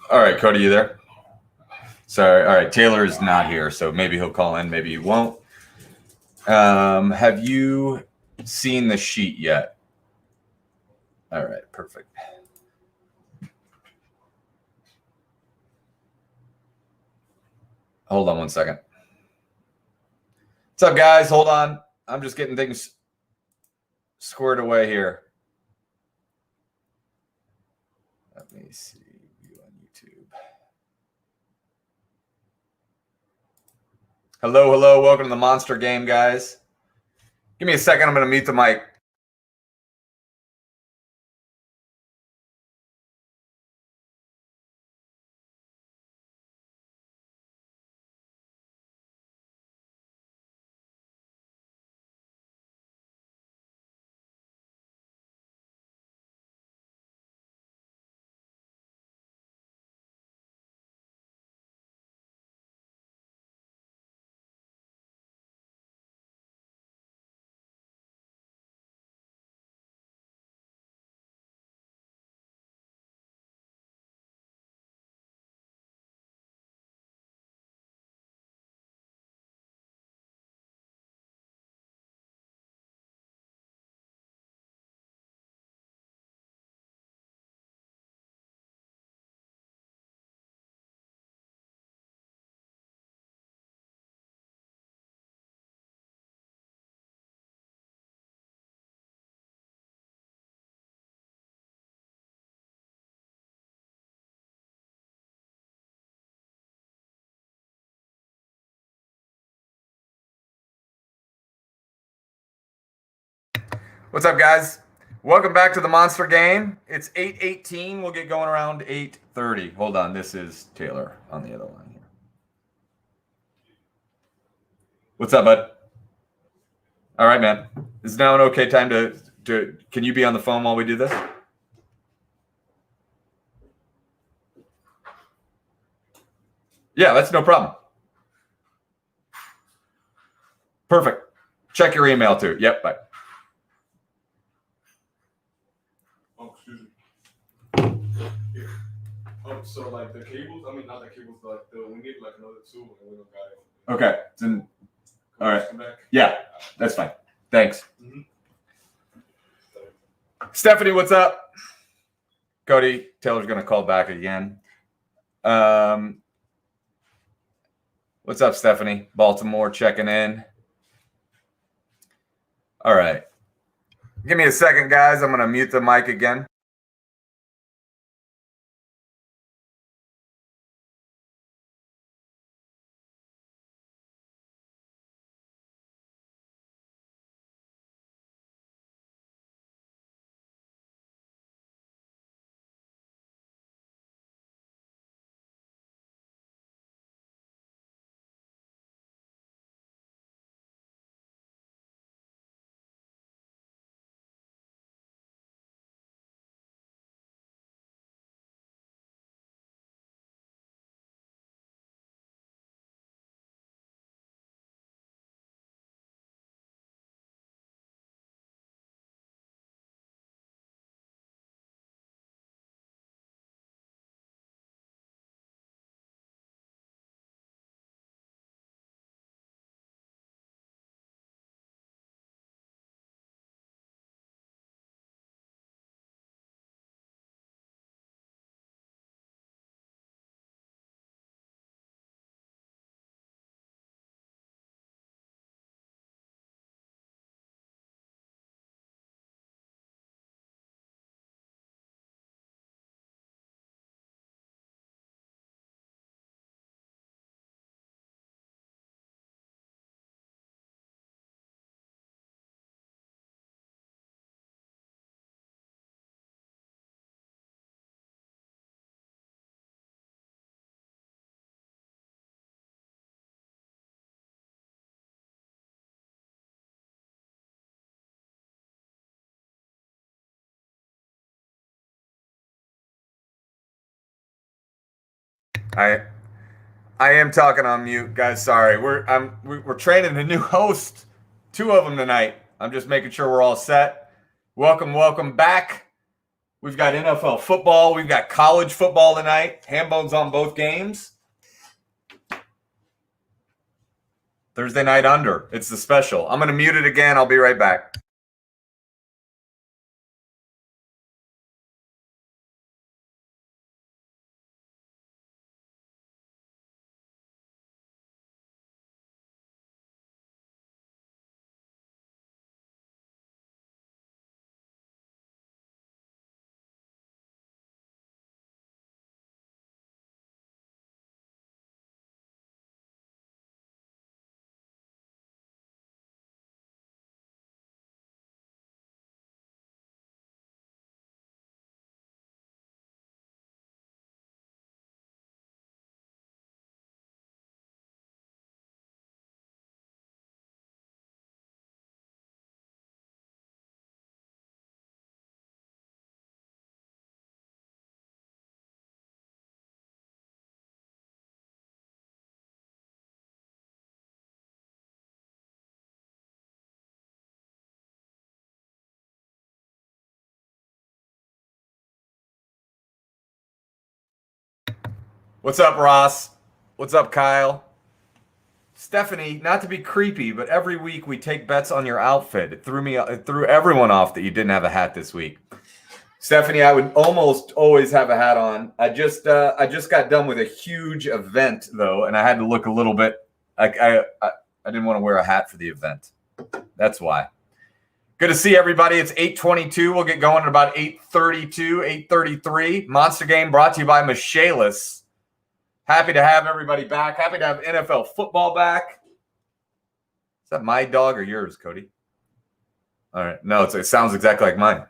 All right, Cody, you there? Sorry. All right, Taylor is not here, so maybe he'll call in, maybe he won't. Have you seen the sheet yet? All right, perfect. Hold on one second. What's up, guys? Hold on. I'm just getting things squared away here. Let me see. View on YouTube. Hello. Welcome to the Monster Game, guys. Give me a second. I'm going to mute the mic. What's up, guys? Welcome back to the Monster Game. It's 8:18. We'll get going around 8:30. Hold on. This is Taylor on the other line here. What's up, bud? All right, man. Is now an okay time to can you be on the phone while we do this? Yeah, that's no problem. Perfect. Check your email too. Yep, bye. Oh, excuse me. Here. Oh, so like the cables, I mean not the cables, but we need like another two and we don't got it. Okay. Then, all right. Come back. Yeah, that's fine. Thanks. Mm-hmm. Stephanie, what's up? Cody, Taylor's going to call back again. What's up, Stephanie? Baltimore checking in. All right. Give me a second, guys. I'm going to mute the mic again. I am talking on mute, guys. Sorry, we're training a new host, 2 of them tonight. I'm just making sure we're all set. Welcome back. We've got NFL football. We've got college football tonight. Hambone's on both games. Thursday night under. It's the special. I'm going to mute it again. I'll be right back. What's up, Ross? What's up, Kyle? Stephanie, not to be creepy, but every week we take bets on your outfit. It threw everyone off that you didn't have a hat this week. Stephanie, I would almost always have a hat on. I just got done with a huge event though, and I had to look a little bit like I didn't want to wear a hat for the event. That's why. Good to see everybody. It's 8:22. We'll get going at about 8:32, 8:33. Monster Game brought to you by Michaelis. Happy to have everybody back. Happy to have NFL football back. Is that my dog or yours, Cody? All right. No, it sounds exactly like mine.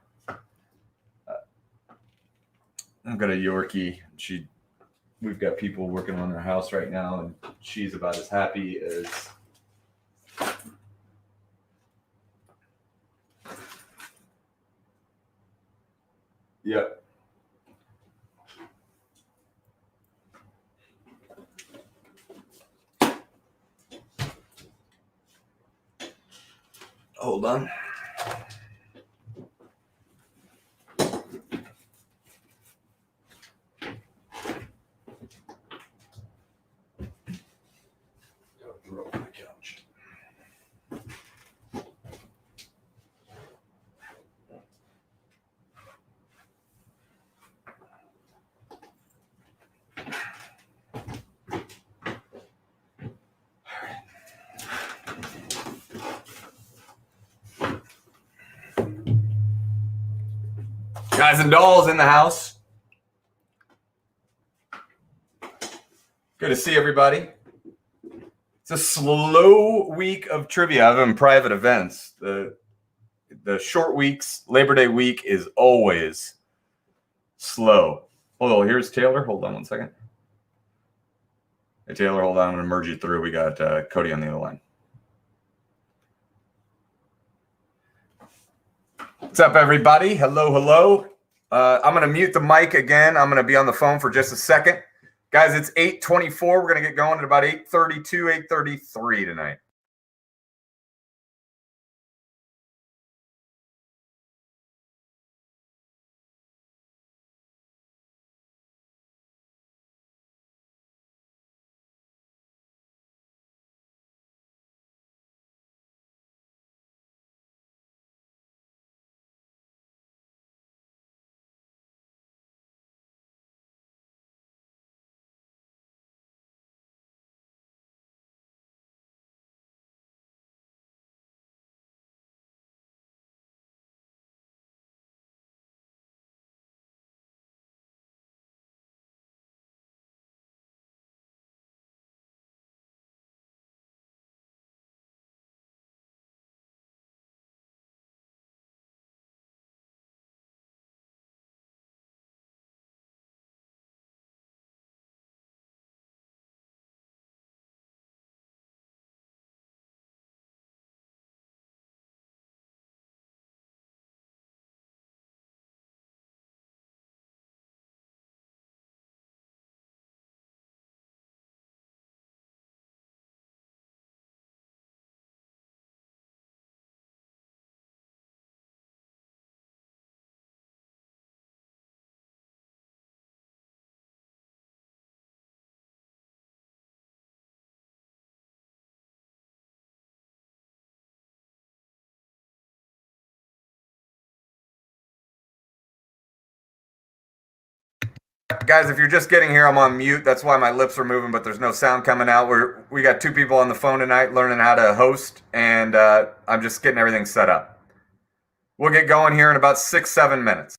I've got a Yorkie. We've got people working on her house right now, and she's about as happy as. Yep. Hold on. Throw on the couch. Guys and dolls in the house. Good to see everybody. It's a slow week of trivia other than private events. The short weeks, Labor Day week is always slow. Hold on, here's Taylor. Hold on one second. Hey, Taylor, hold on. I'm going to merge you through. We got Cody on the other line. What's up, everybody? Hello, hello. I'm going to mute the mic again. I'm going to be on the phone for just a second. Guys, it's 8:24. We're going to get going at about 8:32, 8:33 tonight. guys, if you're just getting here, I'm on mute. That's why my lips are moving, but there's no sound coming out. We got 2 people on the phone tonight learning how to host, and I'm just getting everything set up. We'll get going here in about 6-7 minutes.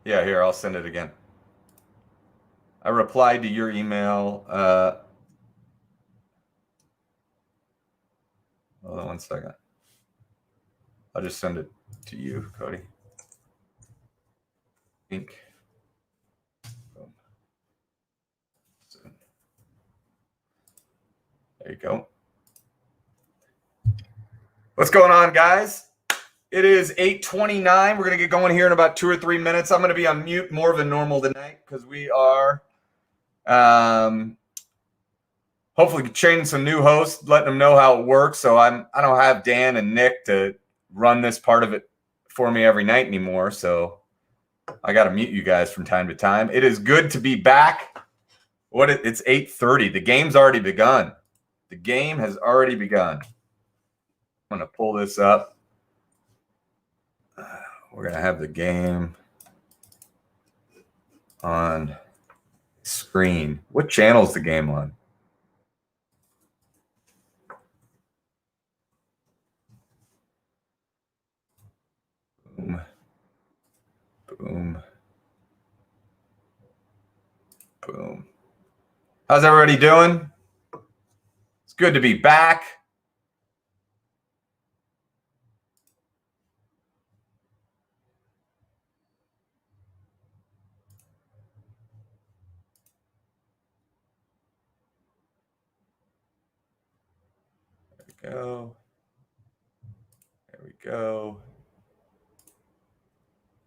Yeah, here, I'll send it again. I replied to your email. Hold on 1 second. I'll just send it to you, Cody. Ink. Boom. There you go. What's going on, guys? It is 8:29. We're going to get going here in about 2 or 3 minutes. I'm going to be on mute more than normal tonight because we are hopefully training some new hosts, letting them know how it works. So I don't have Dan and Nick to run this part of it for me every night anymore. So I got to mute you guys from time to time. It is good to be back. It's 8:30. The game's already begun. The game has already begun. I'm going to pull this up. We're going to have the game on screen. What channel is the game on? Boom. Boom. Boom. How's everybody doing? It's good to be back. There we go. There we go.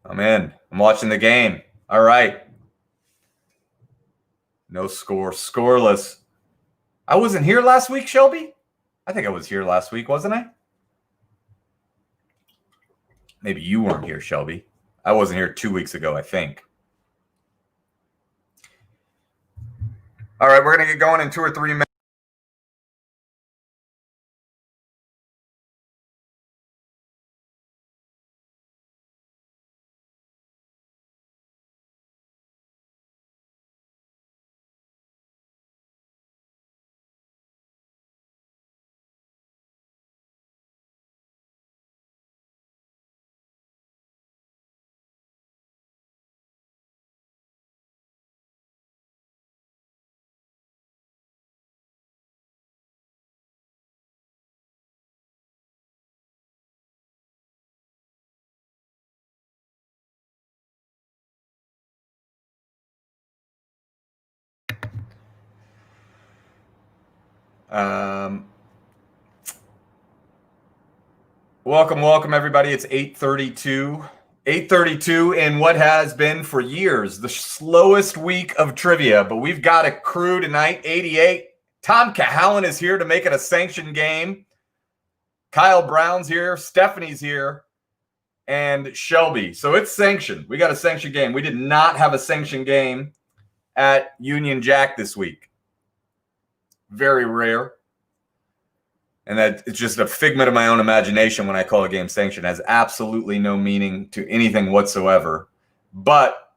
I'm in. I'm watching the game. All right. No score. Scoreless. I wasn't here last week, Shelby? I think I was here last week, wasn't I? Maybe you weren't here, Shelby. I wasn't here 2 weeks ago, I think. All right, we're going to get going in 2 or 3 minutes. Welcome, everybody. It's 8:32. 8:32 in what has been for years the slowest week of trivia, but we've got a crew tonight. 88. Tom Cahalan is here to make it a sanctioned game. Kyle Brown's here. Stephanie's here. And Shelby. So it's sanctioned. We got a sanctioned game. We did not have a sanctioned game at Union Jack this week. Very rare. And that it's just a figment of my own imagination when I call a game sanctioned. It has absolutely no meaning to anything whatsoever. But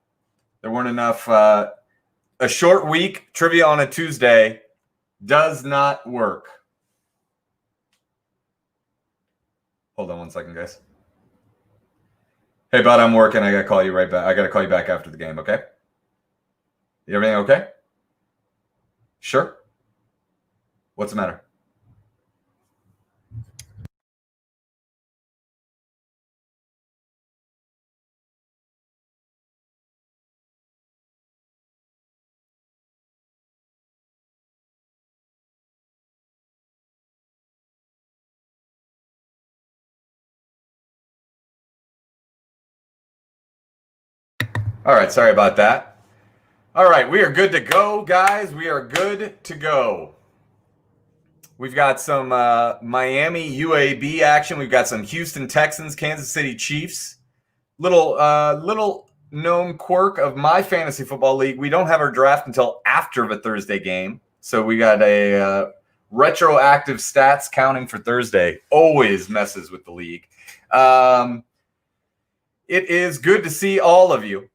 there weren't enough. A short week, trivia on a Tuesday, does not work. Hold on one second, guys. Hey, bud, I'm working. I got to call you right back. I got to call you back after the game, okay? Everything okay? Sure. What's the matter? All right, sorry about that. All right, we are good to go, guys. We are good to go. We've got some Miami UAB action. We've got some Houston Texans, Kansas City Chiefs. Little known quirk of my fantasy football league. We don't have our draft until after the Thursday game. So we got a retroactive stats counting for Thursday. Always messes with the league. It is good to see all of you.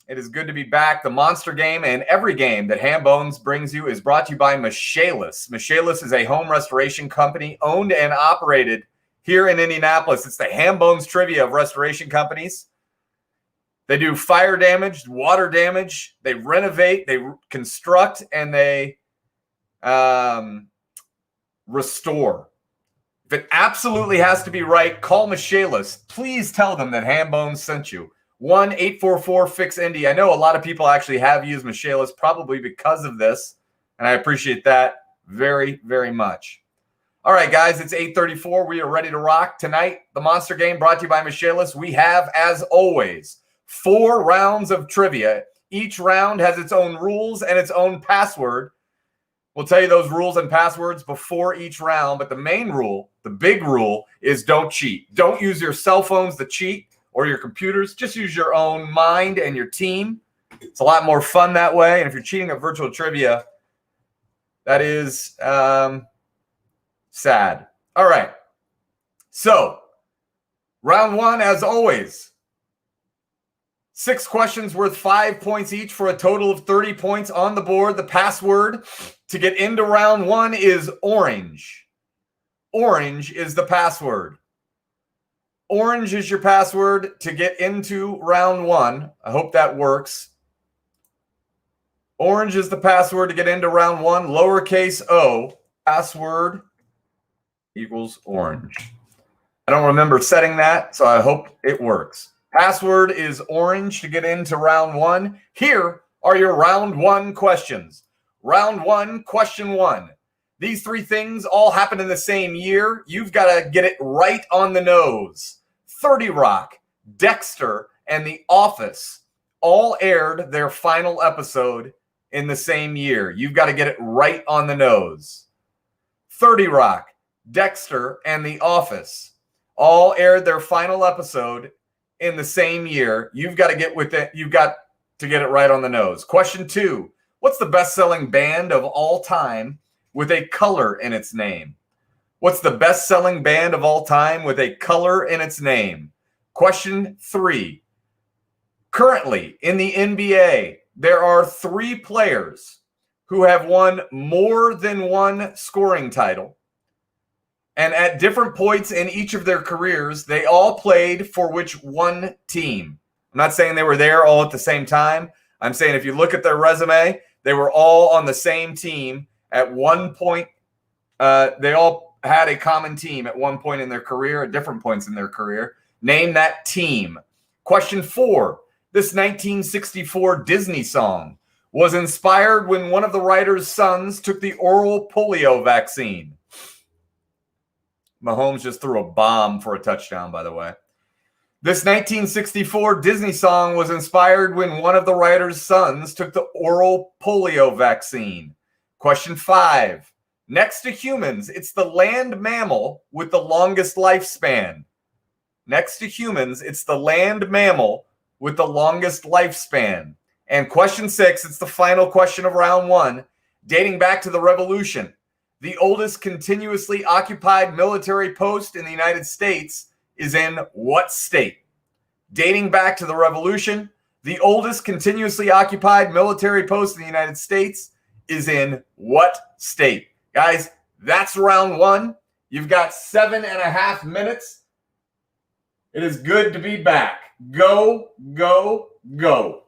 It is good to be back. The Monster Game and every game that Ham Bones brings you is brought to you by Michaelis. Michaelis is a home restoration company owned and operated here in Indianapolis. It's the Ham Bones trivia of restoration companies. They do fire damage, water damage. They renovate, they construct, and they restore. If it absolutely has to be right, call Michaelis. Please tell them that Ham Bones sent you. 1-844-FIX-INDY. I know a lot of people actually have used Michaelis probably because of this, and I appreciate that very, very much. All right, guys, it's 8:34. We are ready to rock. Tonight, the Monster Game brought to you by Michaelis. We have, as always, 4 rounds of trivia. Each round has its own rules and its own password. We'll tell you those rules and passwords before each round, but the main rule, the big rule, is don't cheat. Don't use your cell phones to cheat or your computers. Just use your own mind and your team. It's a lot more fun that way. And if you're cheating at virtual trivia, that is sad. All right. So, round 1, as always, 6 questions worth 5 points each for a total of 30 points on the board. The password to get into round 1 is orange. Orange is the password. Orange is your password to get into round 1. I hope that works. Orange is the password to get into round 1. Lowercase o, password equals orange. I don't remember setting that, so I hope it works. Password is orange to get into round 1. Here are your round 1 questions. Round 1, question 1. These 3 things all happen in the same year. You've got to get it right on the nose. 30 Rock, Dexter, and The Office all aired their final episode in the same year. You've got to get it right on the nose. 30 Rock, Dexter, and The Office all aired their final episode in the same year. You've got to get with it. You've got to get it right on the nose. Question 2. What's the best-selling band of all time with a color in its name? What's the best-selling band of all time with a color in its name? Question 3. Currently in the NBA, there are 3 players who have won more than one scoring title. And at different points in each of their careers, they all played for which one team? I'm not saying they were there all at the same time. I'm saying if you look at their resume, they were all on the same team at one point. They all had a common team at one point in their career, at different points in their career. Name that team. Question 4. This 1964 Disney song was inspired when one of the writer's sons took the oral polio vaccine. Mahomes just threw a bomb for a touchdown, by the way. This 1964 Disney song was inspired when one of the writer's sons took the oral polio vaccine. Question 5. Next to humans, it's the land mammal with the longest lifespan. Next to humans, it's the land mammal with the longest lifespan. And question 6, it's the final question of round 1, dating back to the Revolution. The oldest continuously occupied military post in the United States is in what state? Dating back to the Revolution, the oldest continuously occupied military post in the United States is in what state? Guys, that's round 1. You've got 7.5 minutes. It is good to be back. Go, go, go.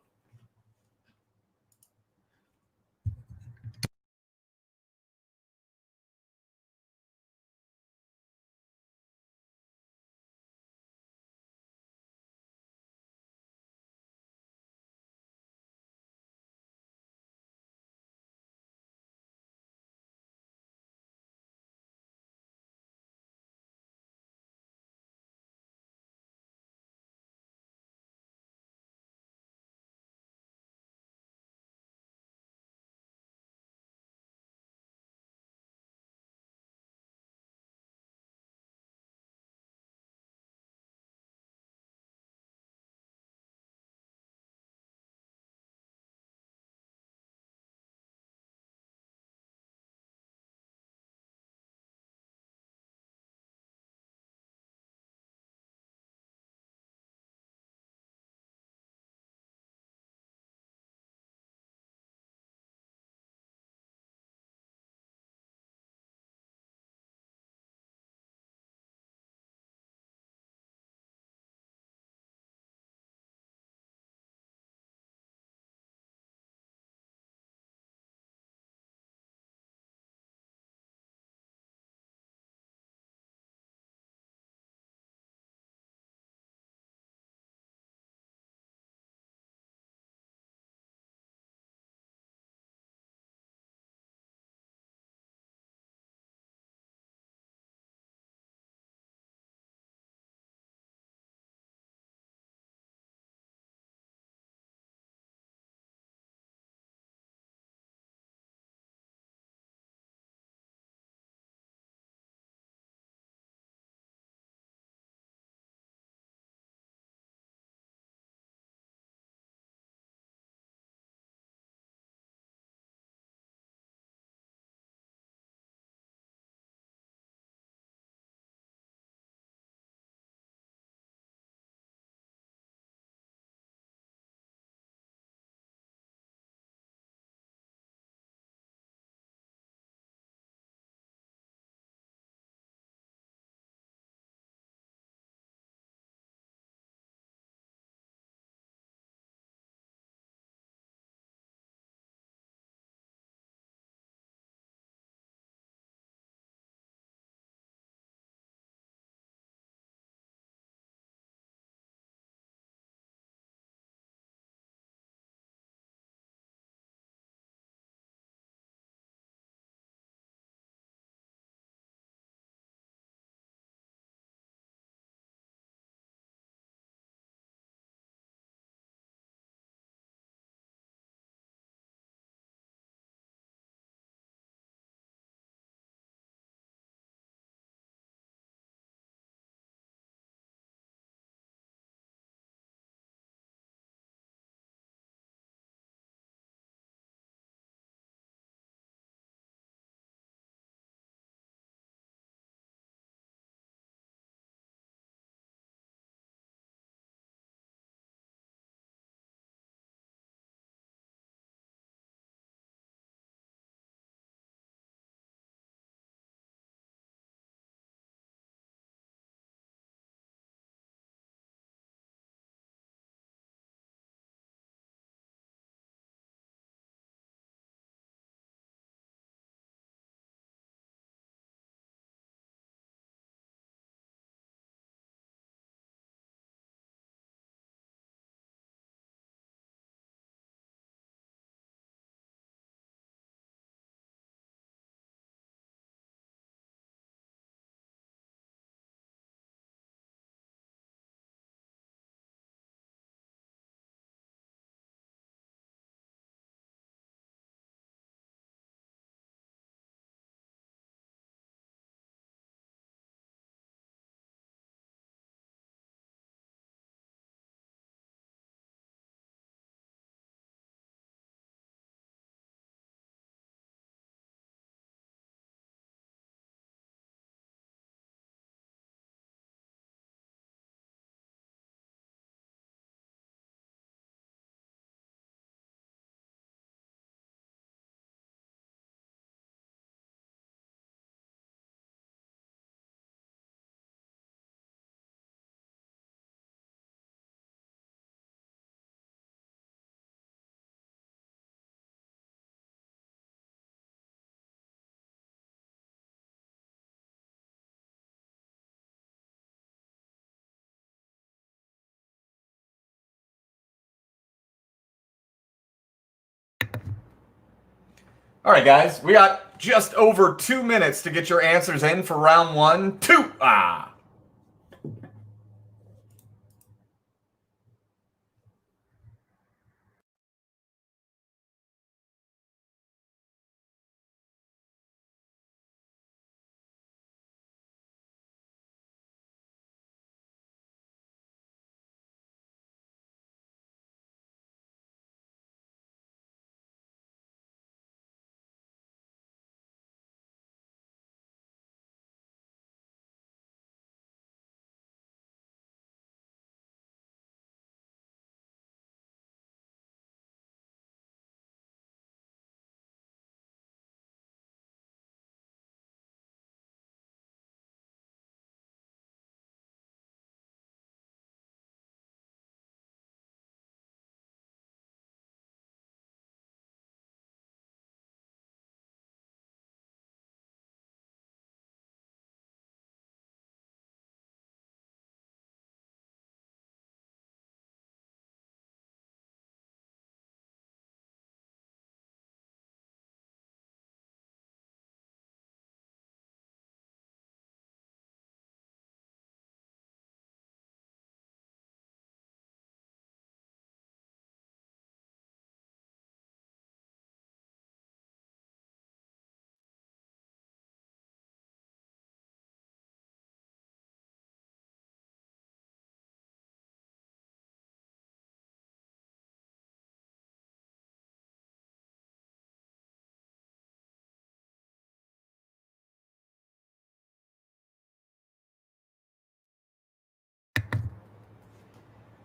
All right, guys, we got just over 2 minutes to get your answers in for round 1. Ah.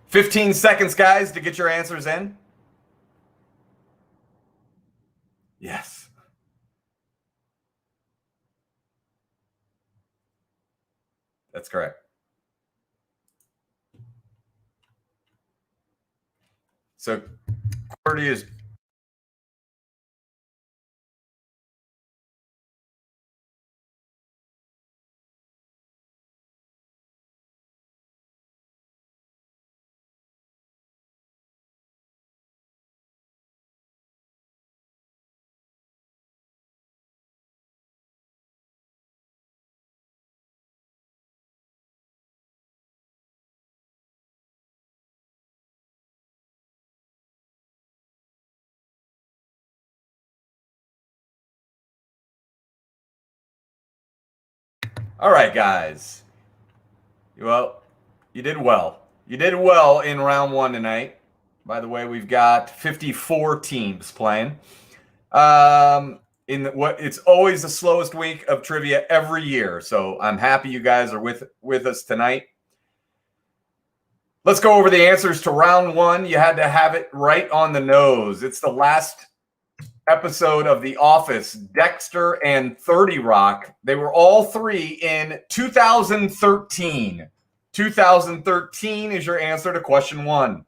"15 seconds, guys, to get your answers in." Yes. That's correct. So Cordy is all right, guys. Well, you did well. You did well in round 1 tonight. By the way, we've got 54 teams playing. It's always the slowest week of trivia every year, so I'm happy you guys are with us tonight. Let's go over the answers to round 1. You had to have it right on the nose. It's the last episode of The Office, Dexter and 30 Rock. They were all 3 in 2013. 2013 is your answer to question 1.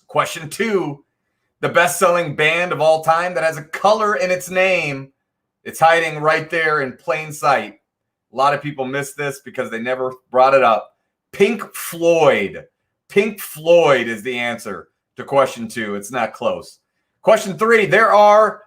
Question 2, the best-selling band of all time that has a color in its name. It's hiding right there in plain sight. A lot of people miss this because they never brought it up. Pink Floyd. Pink Floyd is the answer to question 2. It's not close. Question 3, there are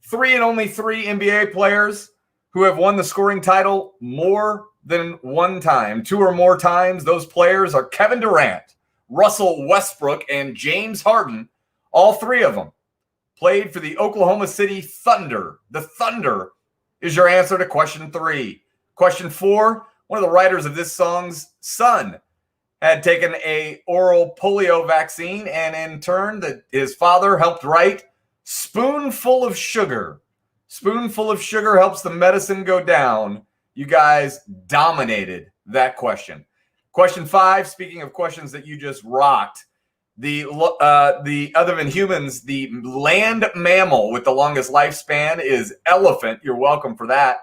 3 and only 3 NBA players who have won the scoring title more than one time. 2 or more times. Those players are Kevin Durant, Russell Westbrook, and James Harden. All 3 of them played for the Oklahoma City Thunder. The Thunder is your answer to question 3. Question 4, one of the writers of this song's son had taken a oral polio vaccine, and in turn, his father helped write Spoonful of Sugar. Spoonful of Sugar helps the medicine go down. You guys dominated that question. Question 5, speaking of questions that you just rocked, the other than humans, the land mammal with the longest lifespan is elephant. You're welcome for that.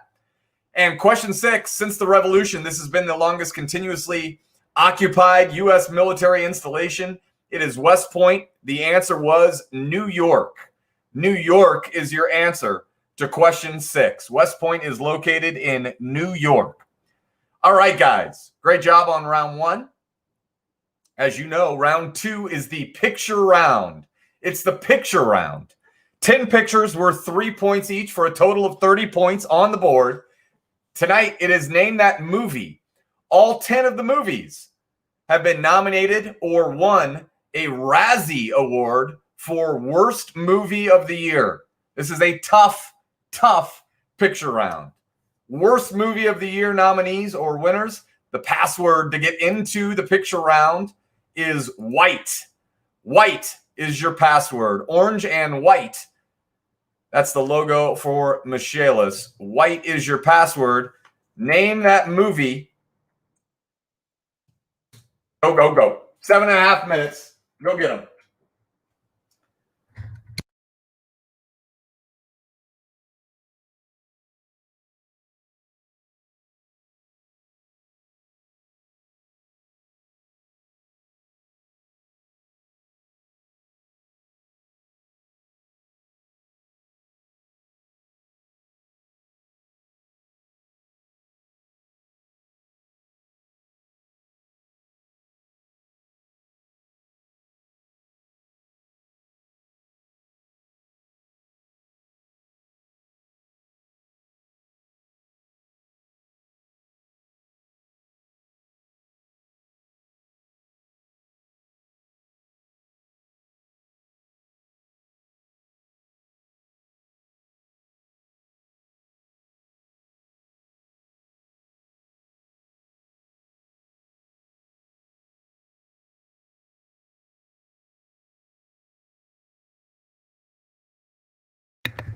And question 6, since the revolution, this has been the longest continuously occupied U.S. military installation. It is West Point. The answer was New York. New York is your answer to question 6. West Point is located in New York. All right, guys. Great job on round 1. As you know, round 2 is the picture round. It's the picture round. 10 pictures worth 3 points each for a total of 30 points on the board. Tonight, it is Name That Movie. All 10 of the movies have been nominated or won a Razzie Award for Worst Movie of the Year. This is a tough, tough picture round. Worst Movie of the Year nominees or winners. The password to get into the picture round is white. White is your password. Orange and white. That's the logo for Michaelis. White is your password. Name that movie. Go, go, go. 7.5 minutes. Go get them.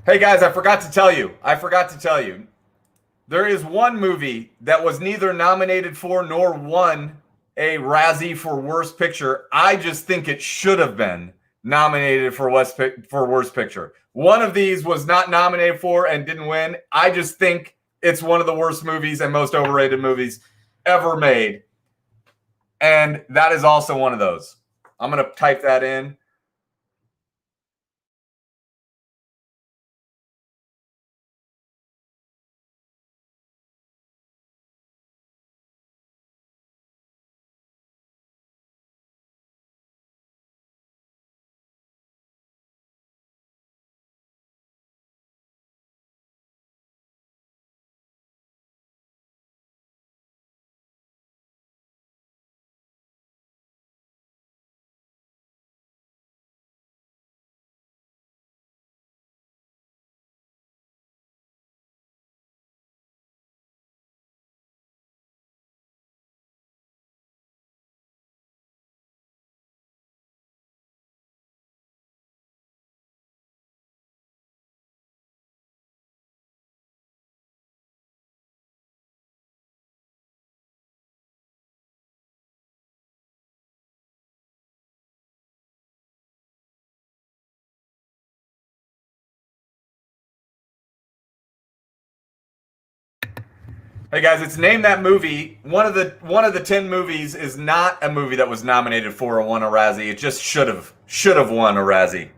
Hey guys, I forgot to tell you. There is one movie that was neither nominated for nor won a Razzie for Worst Picture. I just think it should have been nominated for Worst Picture. One of these was not nominated for and didn't win. I just think it's one of the worst movies and most overrated movies ever made. And that is also one of those. I'm going to type that in. Hey guys, it's Name That Movie. One of the 10 movies is not a movie that was nominated for or won a Razzie. It just should have won a Razzie.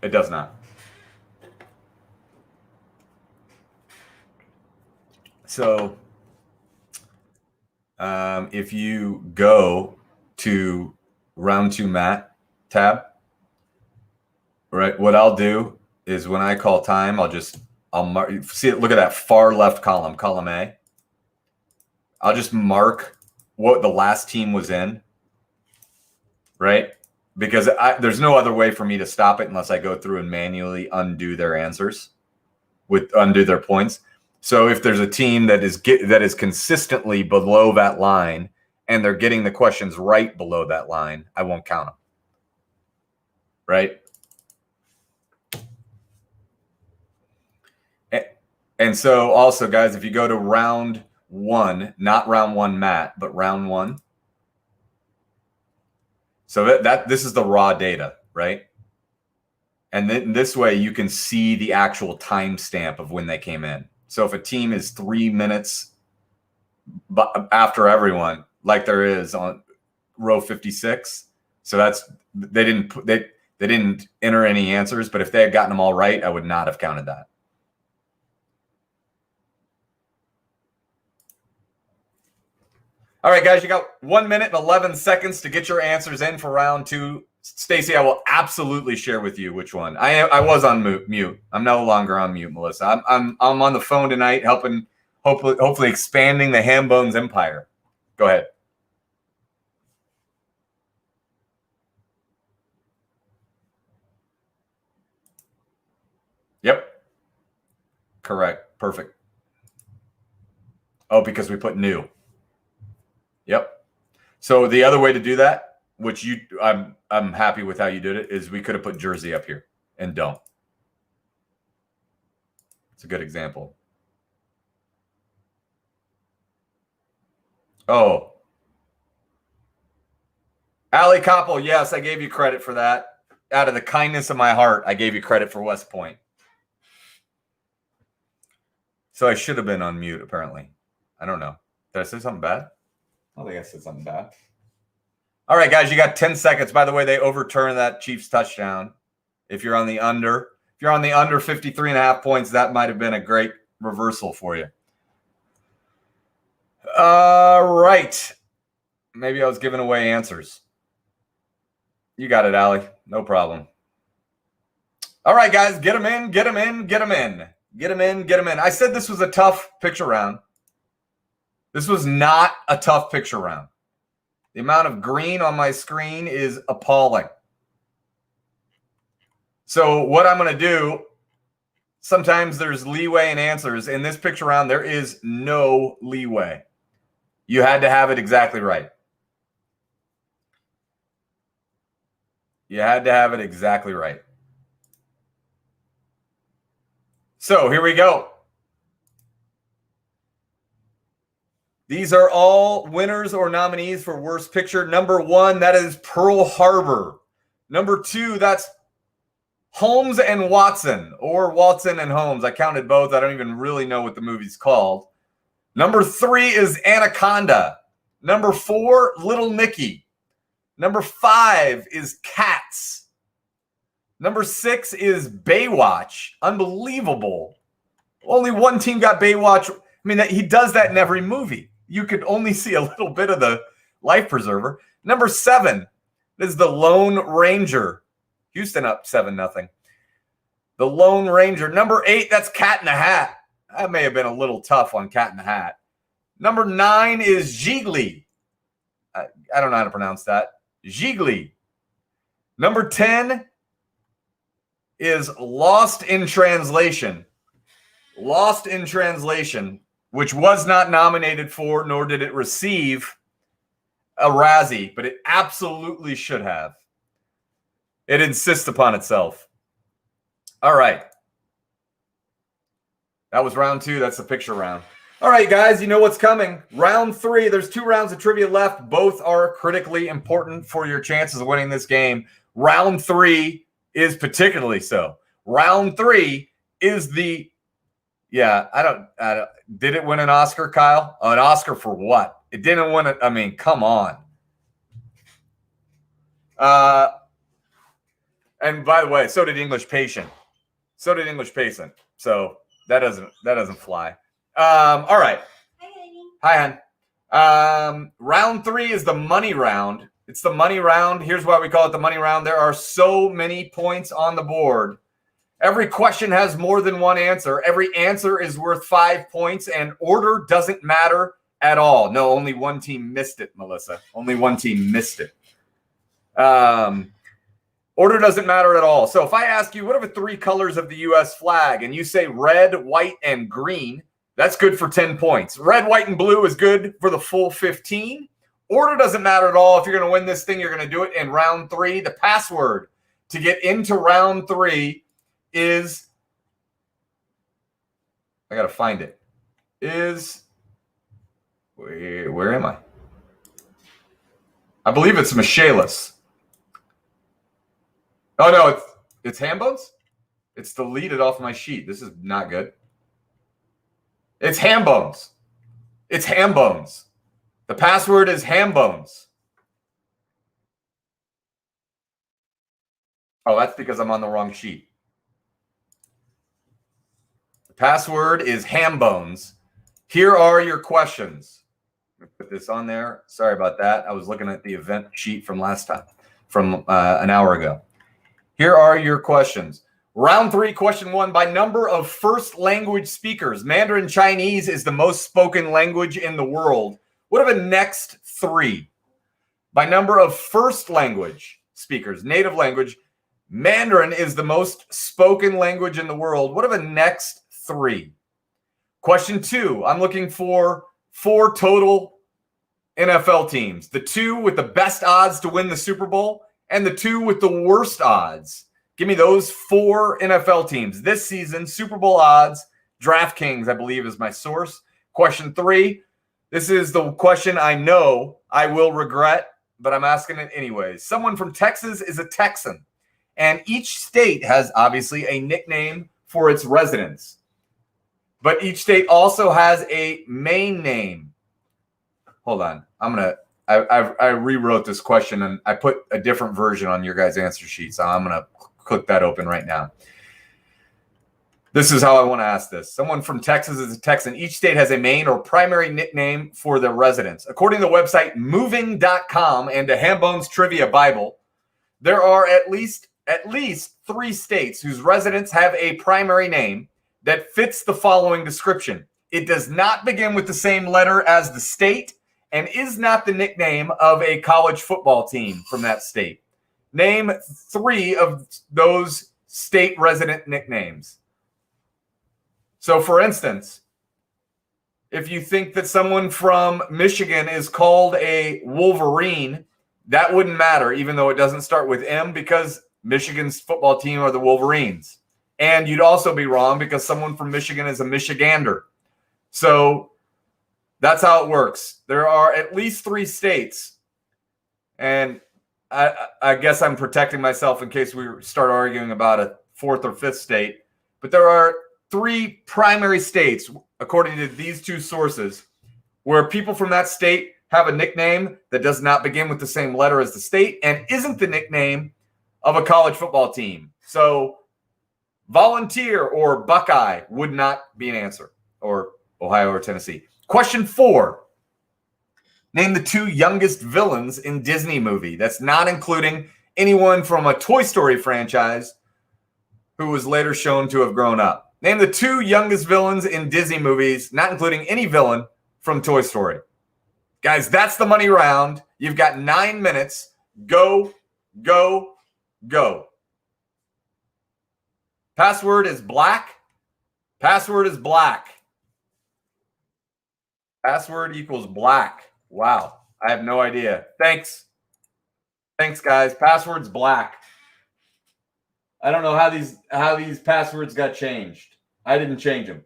It does not. So if you go to round 2 mat tab, right, what I'll do is when I call time, I'll mark, see it, look at that far left column, column A. I'll just mark what the last team was in, right? Because there's no other way for me to stop it unless I go through and manually undo their answers, undo their points. So if there's a team that is consistently below that line and they're getting the questions right below that line, I won't count them. Right? And so also, guys, if you go to round 1, not round 1 mat, but round 1. So this is the raw data, right? And then this way you can see the actual timestamp of when they came in. So if a team is 3 minutes after everyone, like there is on row 56, so they didn't enter any answers, but if they had gotten them all right, I would not have counted that. All right, guys, you got 1 minute and 11 seconds to get your answers in for round 2. Stacy, I will absolutely share with you which one. I was on mute. I'm no longer on mute, Melissa. I'm on the phone tonight, helping, hopefully expanding the Ham Bones empire. Go ahead. Yep. Correct. Perfect. Oh, because we put new. Yep. So the other way to do that, which I'm happy with how you did it, is we could have put Jersey up here and don't. It's a good example. Oh. Allie Koppel, yes, I gave you credit for that. Out of the kindness of my heart, I gave you credit for West Point. So I should have been on mute, apparently. I don't know. Did I say something bad? I don't think I said something bad. All right, guys, you got 10 seconds. By the way, they overturned that Chiefs touchdown. If you're on the under 53.5 points, that might have been a great reversal for you. All right. Maybe I was giving away answers. You got it, Allie. No problem. All right, guys, get them in, get them in, get them in. Get them in, get them in. I said this was a tough picture round. This was not a tough picture round. The amount of green on my screen is appalling. So what I'm going to do, sometimes there's leeway in answers. In this picture round, there is no leeway. You had to have it exactly right. You had to have it exactly right. So here we go. These are all winners or nominees for Worst Picture. Number 1, that is Pearl Harbor. Number 2, that's Holmes and Watson, or Watson and Holmes. I counted both. I don't even really know what the movie's called. Number 3 is Anaconda. Number 4, Little Nicky. Number 5 is Cats. Number 6 is Baywatch. Unbelievable. Only one team got Baywatch. I mean, he does that in every movie. You could only see a little bit of the life preserver. Number 7 is The Lone Ranger. Houston up 7-0. The Lone Ranger. Number 8, that's Cat in the Hat. That may have been a little tough on Cat in the Hat. Number 9 is Gigli. I don't know how to pronounce that. Gigli. Number 10 is Lost in Translation. Lost in Translation, which was not nominated for, nor did it receive a Razzie, but it absolutely should have. It insists upon itself. All right. That was round 2. That's the picture round. All right, guys, you know what's coming. Round 3, there's 2 rounds of trivia left. Both are critically important for your chances of winning this game. Round 3 is particularly so. Round 3 is the... Yeah, I don't. Did it win an Oscar, Kyle? An Oscar for what? It didn't win it. I mean, come on. And by the way, so did English Patient. So did English Patient. So that doesn't fly. All right. Hi, hon. Round 3 is the money round. It's the money round. Here's why we call it the money round. There are so many points on the board. Every question has more than one answer. Every answer is worth 5 points, and order doesn't matter at all. No, only one team missed it, Melissa. Only one team missed it. Order doesn't matter at all. So if I ask you, what are the 3 colors of the U.S. flag? And you say red, white, and green, that's good for 10 points. Red, white, and blue is good for the full 15. Order doesn't matter at all. If you're going to win this thing, you're going to do it in round 3. The password to get into round 3 is, I got to find it, is, where am I? I believe it's Michaelis. Oh, no, it's ham bones? It's deleted off my sheet. This is not good. It's ham bones. It's ham bones. The password is ham bones. Oh, that's because I'm on the wrong sheet. The password is ham bones. Here are your questions. Put this on there. Sorry about that. I was looking at the event sheet from last time, from an hour ago. Here are your questions. Round 3, question 1. By number of first language speakers, Mandarin Chinese is the most spoken language in the world. What are the next 3? By number of first language speakers, native language, Mandarin is the most spoken language in the world. What are the next 3? Question 2, I'm looking for 4 total NFL teams. The 2 with the best odds to win the Super Bowl and the 2 with the worst odds. Give me those 4 NFL teams this season, Super Bowl odds. DraftKings, I believe, is my source. Question 3, this is the question I know I will regret, but I'm asking it anyways. Someone from Texas is a Texan, and each state has obviously a nickname for its residents. But each state also has a main name. Hold on. I rewrote this question, and I put a different version on your guys' answer sheet, so I'm going to click that open right now. This is how I want to ask this. Someone from Texas is a Texan. Each state has a main or primary nickname for their residents. According to the website moving.com and the Hambones Trivia Bible, there are at least 3 states whose residents have a primary name that fits the following description. It does not begin with the same letter as the state and is not the nickname of a college football team from that state. Name 3 of those state resident nicknames. So, for instance, if you think that someone from Michigan is called a Wolverine, that wouldn't matter, even though it doesn't start with M, because Michigan's football team are the Wolverines. And you'd also be wrong because someone from Michigan is a Michigander. So that's how it works. There are at least 3 states. And I guess I'm protecting myself in case we start arguing about a 4th or 5th state. But there are 3 primary states, according to these 2 sources, where people from that state have a nickname that does not begin with the same letter as the state and isn't the nickname of a college football team. So Volunteer or Buckeye would not be an answer, or Ohio or Tennessee. Question 4. Name the 2 youngest villains in Disney movie. That's not including anyone from a Toy Story franchise who was later shown to have grown up. Name the 2 youngest villains in Disney movies, not including any villain from Toy Story. Guys, that's the money round. You've got 9 minutes. Go, go, go. Password is black. Password is black. Password equals black. Wow. I have no idea. Thanks. Thanks, guys. Password's black. I don't know how these passwords got changed. I didn't change them.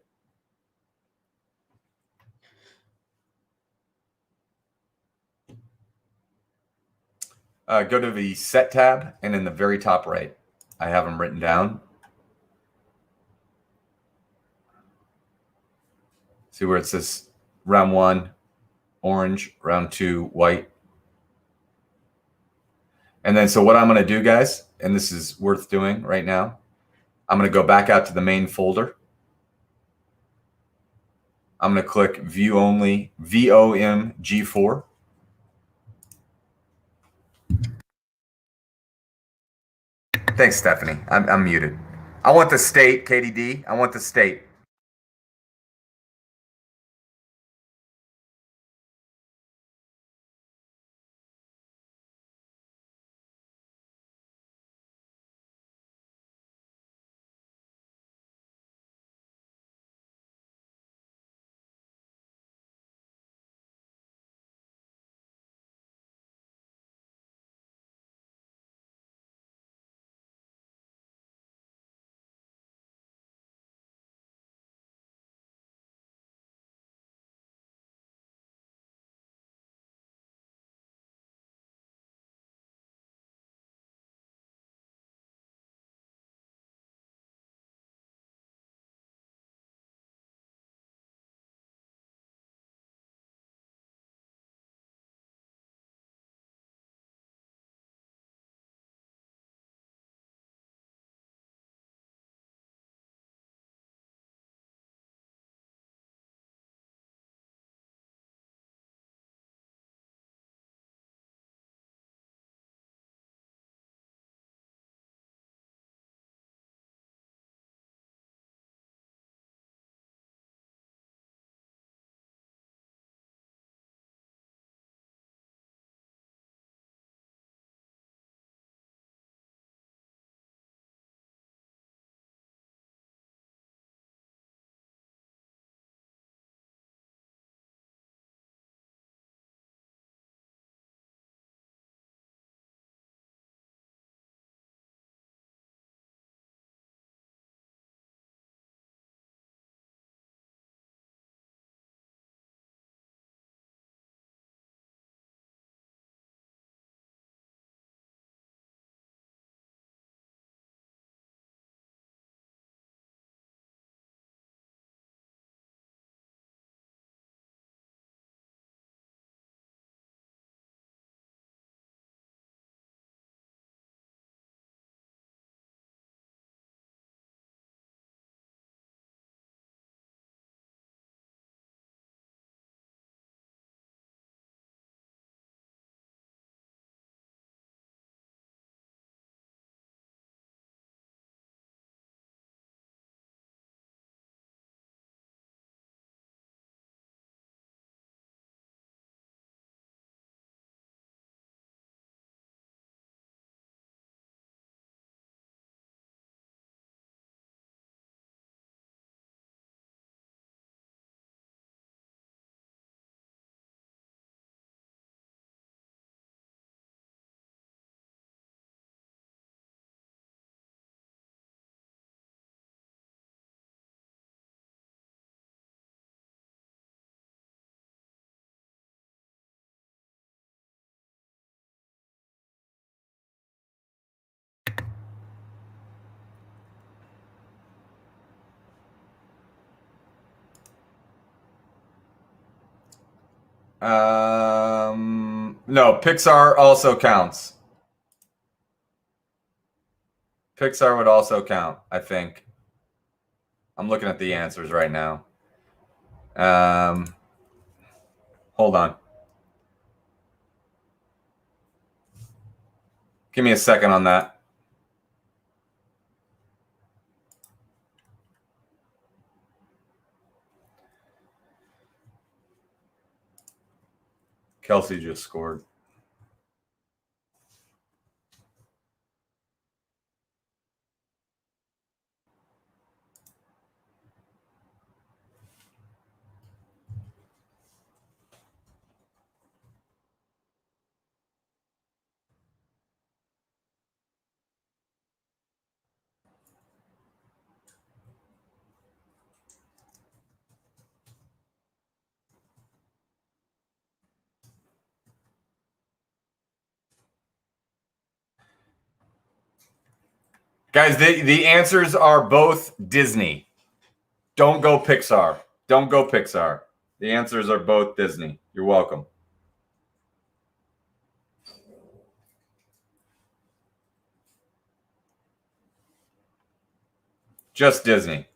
Go to the set tab, and in the very top right, I have them written down. See where it says round 1, orange, round 2, white. And then, so what I'm going to do, guys, and this is worth doing right now, I'm going to go back out to the main folder. I'm going to click View Only, VOMG4. Thanks, Stephanie. I'm muted. I want the state, KDD. I want the state. No, Pixar also counts. Pixar would also count, I think. I'm looking at the answers right now. Hold on. Give me a second on that. Kelsey just scored. Guys, the answers are both Disney. Don't go Pixar. Don't go Pixar. The answers are both Disney. You're welcome. Just Disney.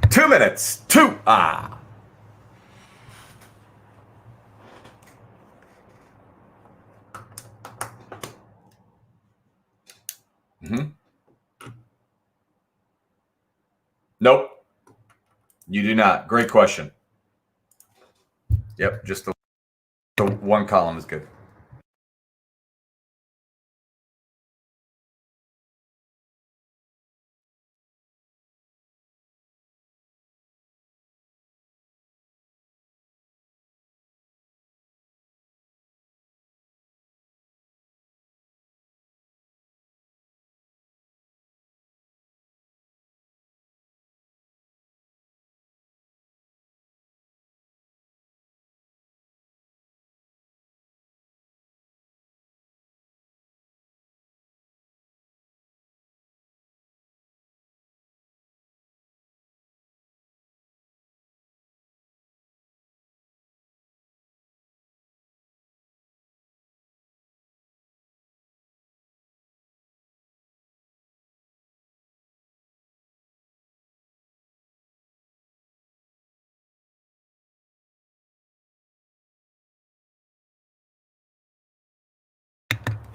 Two minutes. Two. Ah. Mm-hmm. Nope. You do not. Great question. Yep. Just the one column is good.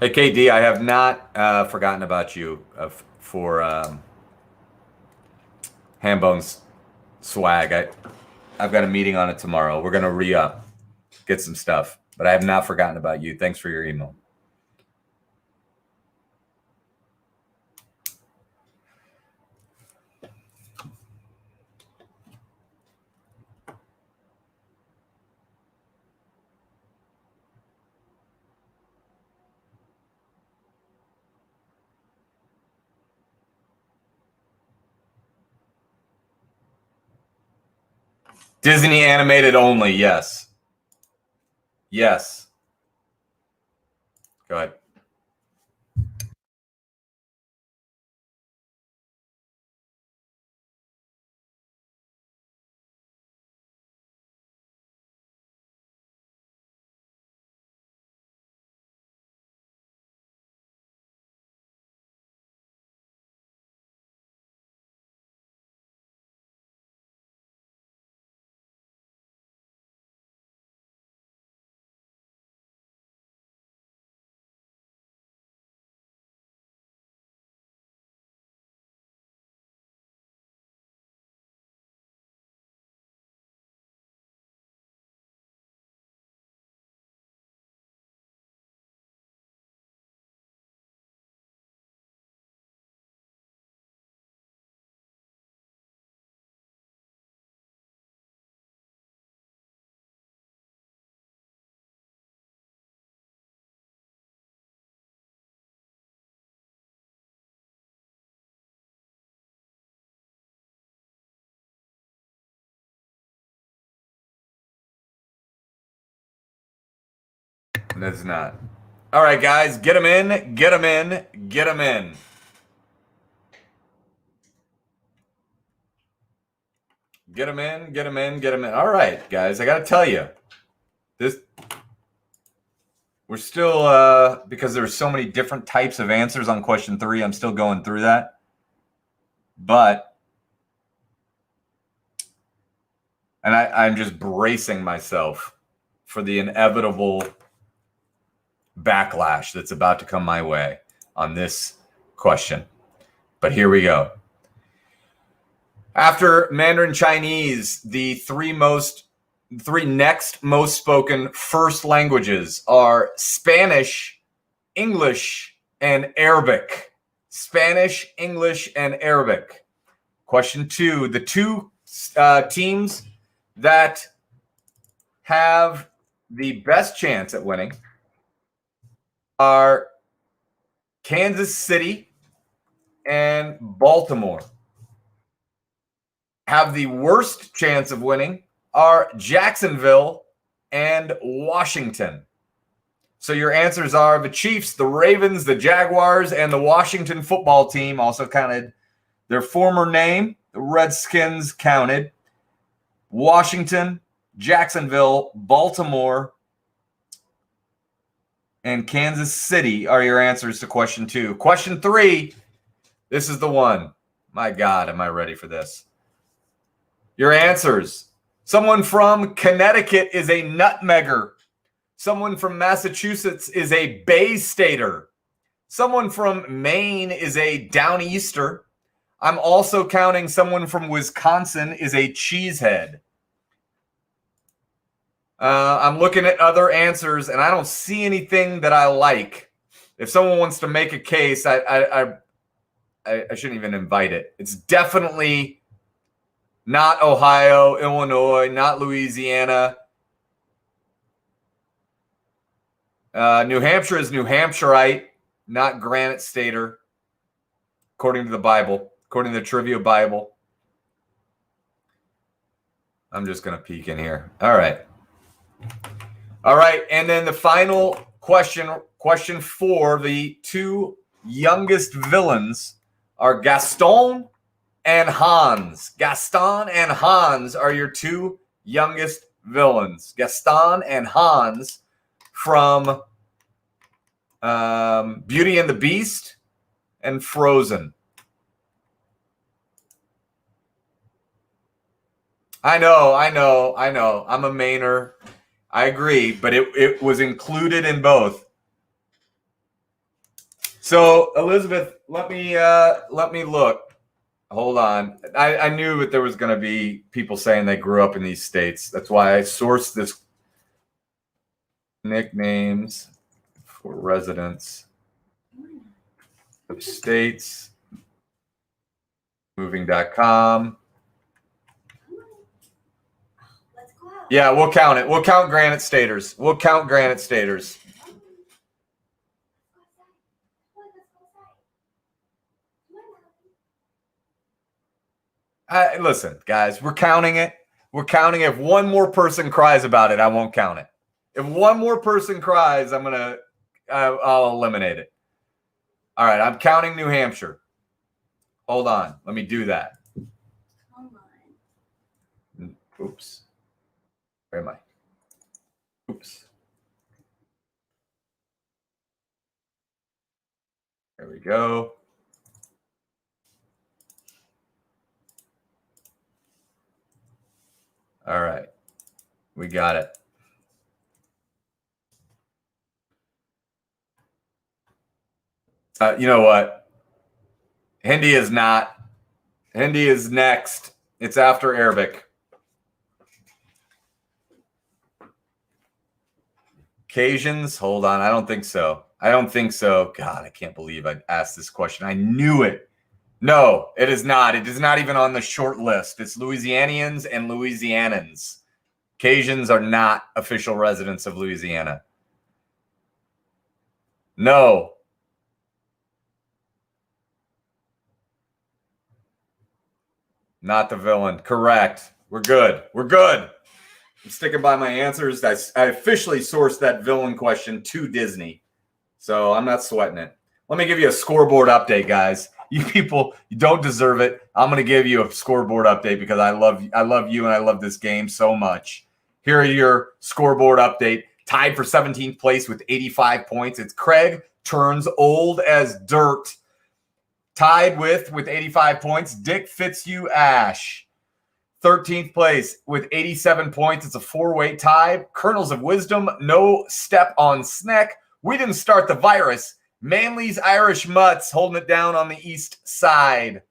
Hey, KD, I have not forgotten about you for Hambone's swag. I've got a meeting on it tomorrow. We're going to re-up, get some stuff. But I have not forgotten about you. Thanks for your email. Disney animated only, yes. Yes. Go ahead. It's not. All right, guys, get them in, get them in, get them in. Get them in, get them in, get them in. All right, guys, I got to tell you, we're still, because there's so many different types of answers on question 3, I'm still going through that. But, and I'm just bracing myself for the inevitable backlash that's about to come my way on this question. But here we go. After Mandarin Chinese, the three next most spoken first languages are Spanish, English, and Arabic. Spanish, English, and Arabic. Question 2. The two teams that have the best chance at winning are Kansas City and Baltimore. Have the worst chance of winning are Jacksonville and Washington. So your answers are the Chiefs, the Ravens, the Jaguars, and the Washington football team also counted their former name. The Redskins counted. Washington, Jacksonville, Baltimore, and Kansas City are your answers to question 2. Question 3, this is the one. My God, am I ready for this? Your answers. Someone from Connecticut is a nutmegger. Someone from Massachusetts is a Bay Stater. Someone from Maine is a Downeaster. I'm also counting someone from Wisconsin is a cheesehead. I'm looking at other answers, and I don't see anything that I like. If someone wants to make a case, I shouldn't even invite it. It's definitely not Ohio, Illinois, not Louisiana. New Hampshire is New Hampshireite, not Granite Stater, according to the Bible, according to the Trivia Bible. I'm just going to peek in here. All right. All right, and then the final question, question 4, the two youngest villains are Gaston and Hans. Gaston and Hans are your two youngest villains. Gaston and Hans from Beauty and the Beast and Frozen. I know. I'm a Mainer. I agree, but it was included in both. So, Elizabeth, let me look. Hold on. I knew that there was going to be people saying they grew up in these states. That's why I sourced this nicknames for residents of states. Moving.com. Yeah, we'll count it. We'll count Granite Staters. Listen, guys, we're counting it. If one more person cries about it, I won't count it. If one more person cries, I'll eliminate it. All right, I'm counting New Hampshire. Hold on. Let me do that. Come on. Oops. Where am I? Oops. There we go. All right. We got it. You know what? Hindi is not. Hindi is next. It's after Arabic. Cajuns? Hold on. I don't think so. God, I can't believe I asked this question. I knew it. No, it is not. It is not even on the short list. It's Louisianians and Louisianans. Cajuns are not official residents of Louisiana. No. Not the villain. Correct. We're good. I'm sticking by my answers. I officially sourced that villain question to Disney, so I'm not sweating it. Let me give you a scoreboard update, guys. You people, you don't deserve it. I'm going to give you a scoreboard update because I love you and I love this game so much. Here are your scoreboard update. Tied for 17th place with 85 points. It's Craig Turns Old as Dirt. Tied with 85 points, Dick Fitzhugh Ash. 13th place with 87 points. It's a four-way tie. Kernels of Wisdom, No Step on Snack. We Didn't Start the Virus. Manly's Irish Mutts holding it down on the east side.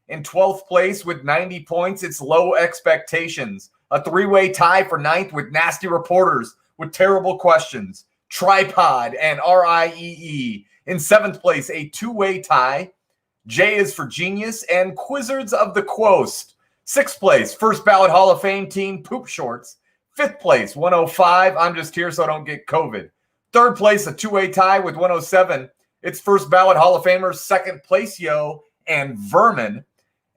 In 12th place with 90 points, it's Low Expectations. A three-way tie for 9th with Nasty Reporters with Terrible Questions. Tripod and RIEE. In 7th place, a two-way tie. J is for Genius and Quizzards of the Quost. 6th place, First Ballot Hall of Fame team, Poop Shorts. 5th place, 105. I'm just here so I don't get COVID. 3rd place, a two-way tie with 107. It's First Ballot Hall of Famers, 2nd place, Yo, and Vermin.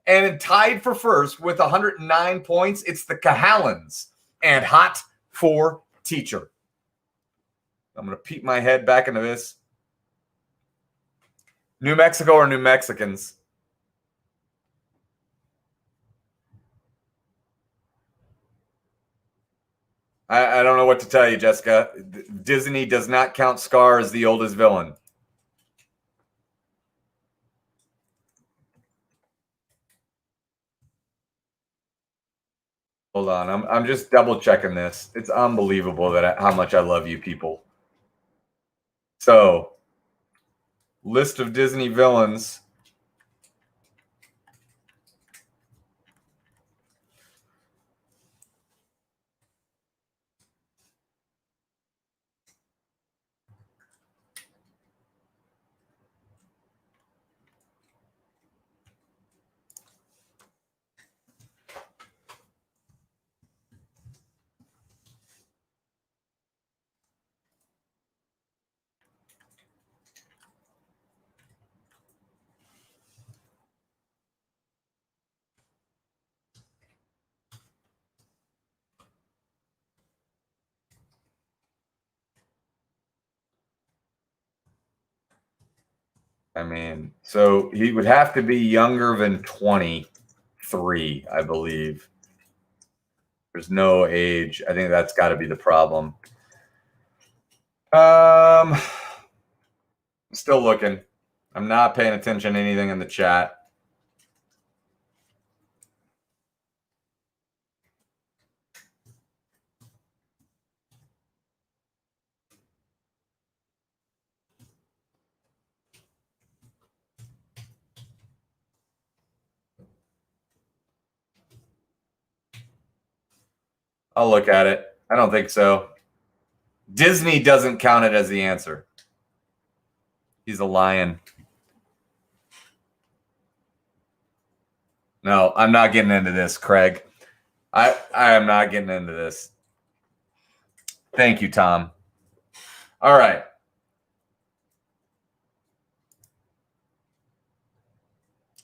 And tied for first with 109 points, it's the Cahallans and Hot for Teacher. I'm going to peek my head back into this. New Mexico or New Mexicans? I don't know what to tell you, Jessica. Disney does not count Scar as the oldest villain. Hold on. I'm just double checking this. It's unbelievable that how much I love you people. So, list of Disney villains. I mean, so he would have to be younger than 23, I believe. There's no age. I think that's got to be the problem. Still looking. I'm not paying attention to anything in the chat. I'll look at it. I don't think so. Disney doesn't count it as the answer. He's a lion. No, I'm not getting into this, Craig. I am not getting into this. Thank you, Tom. All right.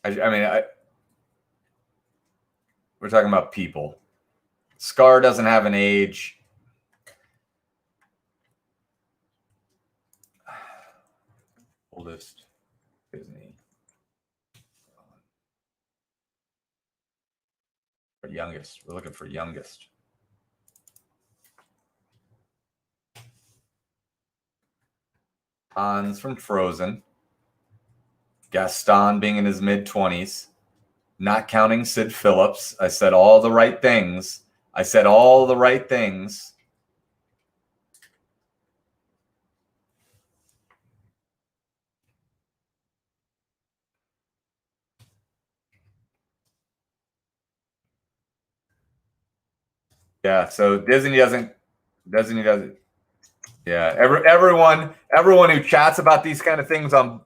We're talking about people. Scar doesn't have an age. Oldest Disney. Or youngest. We're looking for youngest. Hans from Frozen. Gaston being in his mid-20s. Not counting Sid Phillips. I said all the right things. Yeah, so Disney doesn't. Yeah, everyone who chats about these kind of things on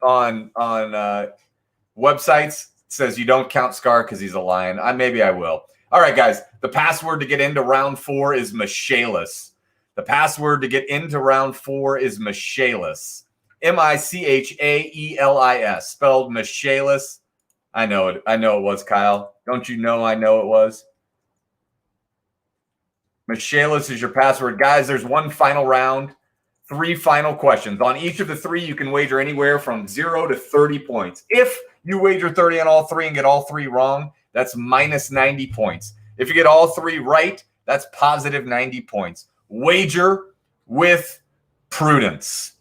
websites says you don't count Scar because he's a lion. Maybe I will. All right, guys. The password to get into round 4 is Michaelis. The password to get into round 4 is Michaelis. Michaelis, spelled Michaelis. I know it. I know it was, Kyle. Don't you know I know it was? Michaelis is your password. Guys, there's one final round, 3 final questions. On each of the 3, you can wager anywhere from 0 to 30 points. If you wager 30 on all 3 and get all 3 wrong, that's minus 90 points. If you get all 3 right, that's positive 90 points. Wager with prudence.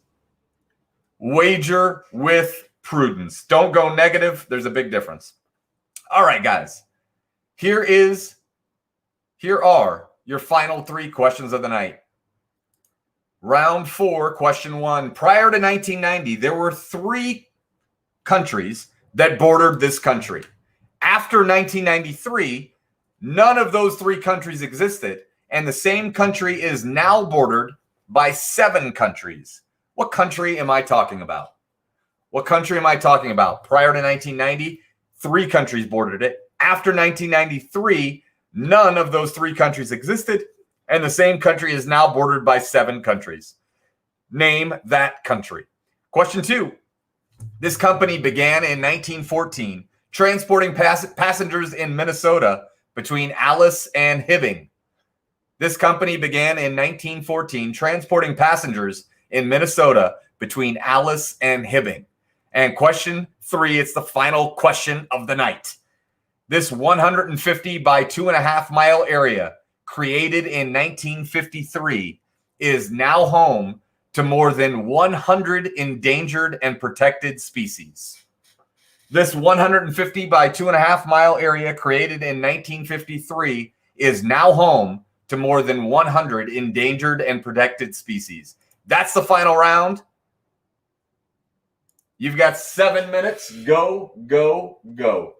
Wager with prudence. Don't go negative. There's a big difference. All right, guys. Here are your final 3 questions of the night. Round 4, question 1. Prior to 1990, there were 3 countries that bordered this country. After 1993, none of those 3 countries existed, and the same country is now bordered by 7 countries. What country am I talking about? What country am I talking about? Prior to 1990, 3 countries bordered it. After 1993, none of those 3 countries existed, and the same country is now bordered by 7 countries. Name that country. Question 2. This company began in 1914 transporting passengers in Minnesota between Alice and Hibbing. This company began in 1914 transporting passengers in Minnesota between Alice and Hibbing. And question 3, it's the final question of the night. This 150 by 2.5 mile area, created in 1953, is now home to more than 100 endangered and protected species. This 150 by 2.5 mile area, created in 1953, is now home to more than 100 endangered and protected species. That's the final round. You've got 7 minutes. Go, go, go.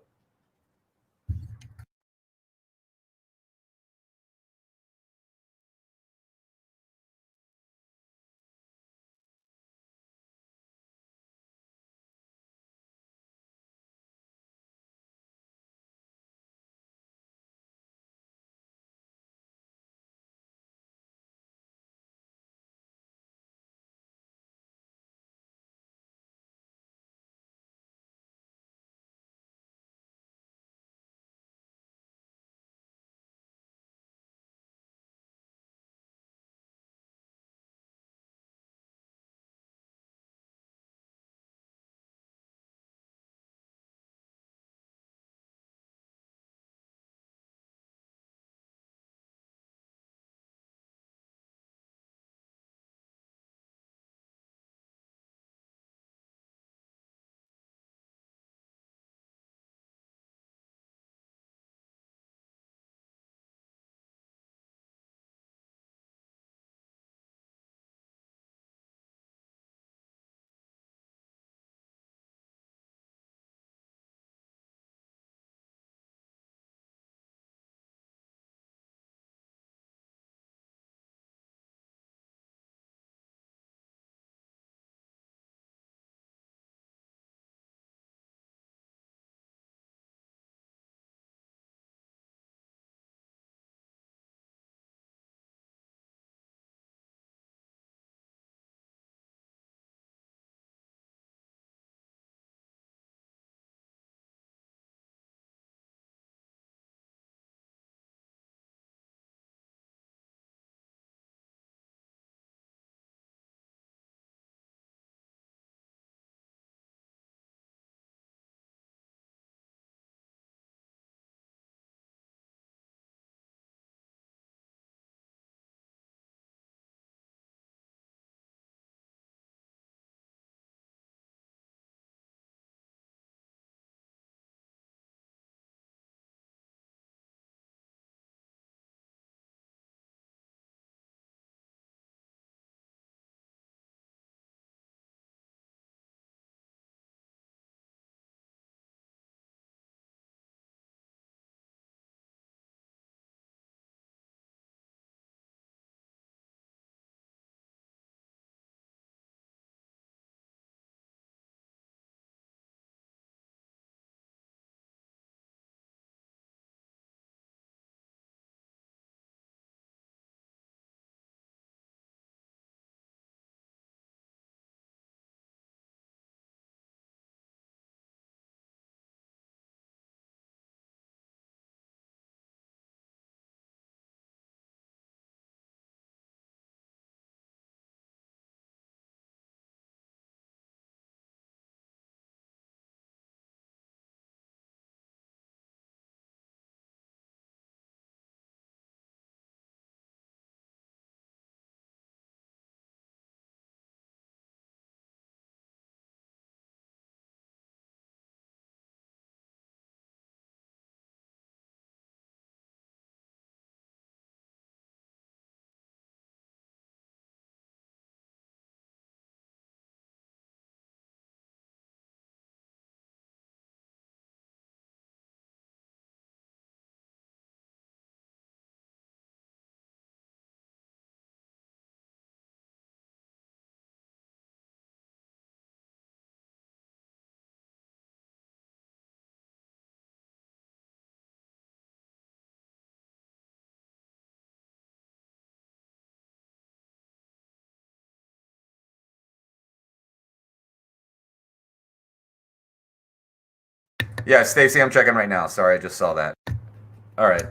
Yeah, Stacy, I'm checking right now. Sorry, I just saw that. All right.